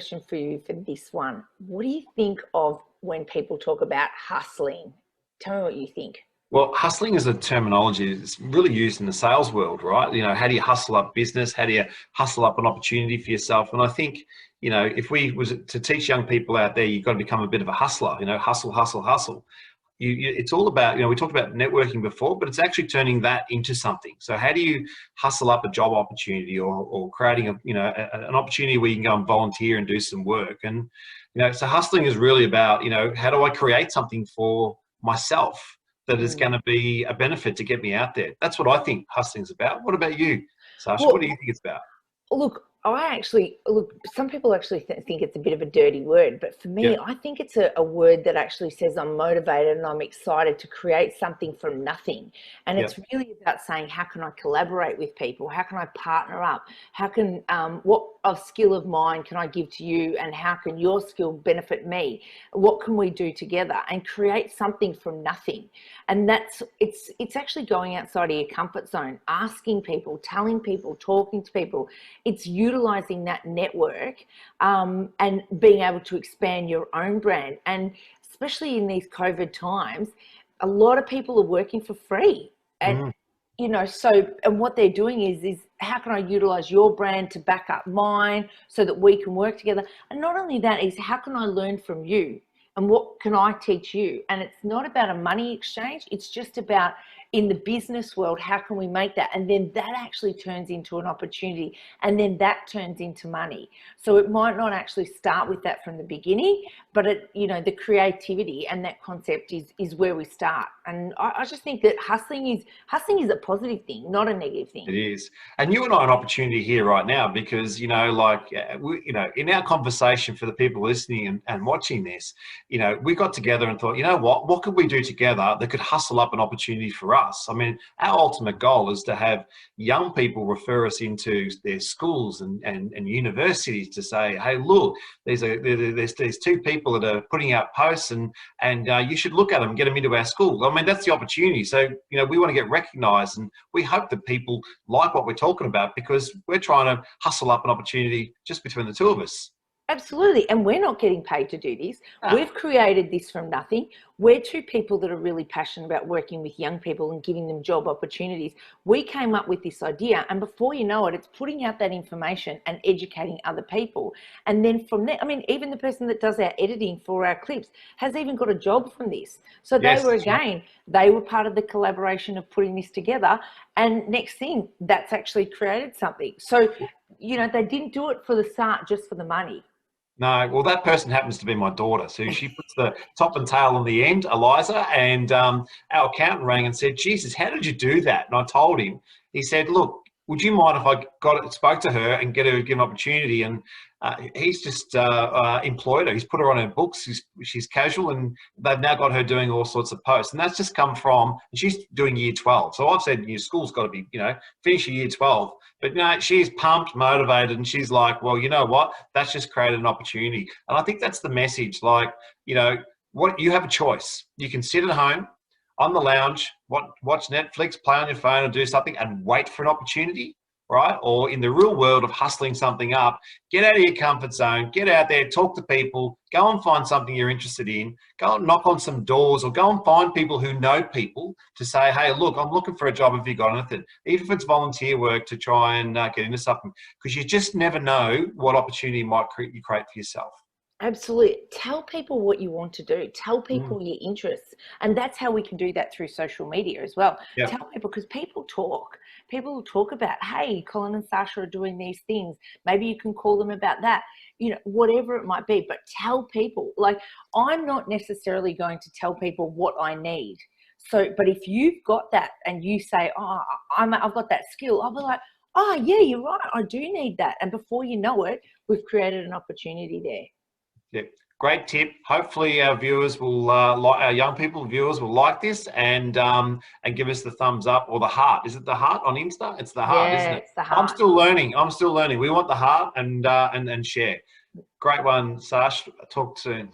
question for you for this one. What do you think of when people talk about hustling? Tell me what you think. Well, hustling is a terminology that's really used in the sales world, right? You know, how do you hustle up business? How do you hustle up an opportunity for yourself? And I think, you know, if we was to teach young people out there, you've got to become a bit of a hustler, you know, hustle, hustle, hustle. It's all about, you know, we talked about networking before, but it's actually turning that into something. So how do you hustle up a job opportunity or creating an opportunity where you can go and volunteer and do some work? And, you know, so hustling is really about, you know, how do I create something for myself that is going to be a benefit to get me out there? That's what I think hustling is about. What about you, Sasha? What do Well, you think it's about? look, some people actually think it's a bit of a dirty word, but for Yeah. me, I think it's a word that actually says I'm motivated and I'm excited to create something from nothing. And Yeah. it's really about saying, how can I collaborate with people? How can I partner up? How can, what a skill of mine can I give to you? And how can your skill benefit me? What can we do together and create something from nothing? And it's actually going outside of your comfort zone, asking people, telling people, talking to people. It's utilizing that network and being able to expand your own brand. And especially in these COVID times, a lot of people are working for free. And Mm. you know, and what they're doing is how can I utilize your brand to back up mine so that we can work together? And not only that, is how can I learn from you and what can I teach you? And it's not about a money exchange. It's just about, in the business world, how can we make that? And then that actually turns into an opportunity, and then that turns into money. So it might not actually start with that from the beginning, but you know, the creativity and that concept is where we start. And I just think that hustling is a positive thing, not a negative It thing. is. And you and I are an opportunity here right now because, you know, like, you know, in our conversation for the people listening and watching this, you know, we got together and thought, you know what could we do together that could hustle up an opportunity for us? I mean, our ultimate goal is to have young people refer us into their schools and universities to say, hey, look, there's two people that are putting out posts and you should look at them and get them into our school. I mean, that's the opportunity. So, you know, we want to get recognized, and we hope that people like what we're talking about because we're trying to hustle up an opportunity just between the two of us. Absolutely. And we're not getting paid to do this. Ah, We've created this from nothing. We're two people that are really passionate about working with young people and giving them job opportunities. We came up with this idea, and before you know it, it's putting out that information and educating other people. And then from there, I mean, even the person that does our editing for our clips has even got a job from this. So yes, that's right. they were part of the collaboration of putting this together. And next thing, that's actually created something. So, you know, they didn't do it for the start, just for the money. No, well, that person happens to be my daughter. So she puts the top and tail on the end, Eliza, and our accountant rang and said, Jesus, how did you do that? And I told him. He said, look, would you mind if I spoke to her and give an opportunity? And he's just employed her. He's put her on her books. She's casual, and they've now got her doing all sorts of posts. And that's just come from, she's doing year 12. So I've said, your school's got to be, you know, finish your year 12. But, you know, she's pumped, motivated, and she's like, well, you know what? That's just created an opportunity. And I think that's the message. Like, you know, what you have a choice. You can sit at home on the lounge, watch Netflix, play on your phone, or do something and wait for an opportunity, right? Or in the real world of hustling something up, get out of your comfort zone, get out there, talk to people, go and find something you're interested in, go and knock on some doors, or go and find people who know people to say, hey, look, I'm looking for a job. Have you got anything? Even if it's volunteer work to try and get into something, because you just never know what opportunity you create for yourself. Absolutely. Tell people what you want to do. Tell Mm, people your interests. And that's how we can do that through social media as well. yeah. Tell people, because people talk. People will talk about, hey, Colin and Sacha are doing these things. Maybe you can call them about that. You know, whatever it might be. But tell people. Like, I'm not necessarily going to tell people what I need. So, but if you've got that and you say, oh, I've got that skill, I'll be like, oh, yeah, you're right. I do need that. And before you know it, we've created an opportunity there. Yeah, great tip. Hopefully, our viewers will our young people viewers will like this and give us the thumbs up or the heart. Is it the heart on Insta? It's the heart, isn't Yeah, it? it's the I'm heart. still learning. I'm still learning. We want the heart and share. Great one, Sash. Talk soon.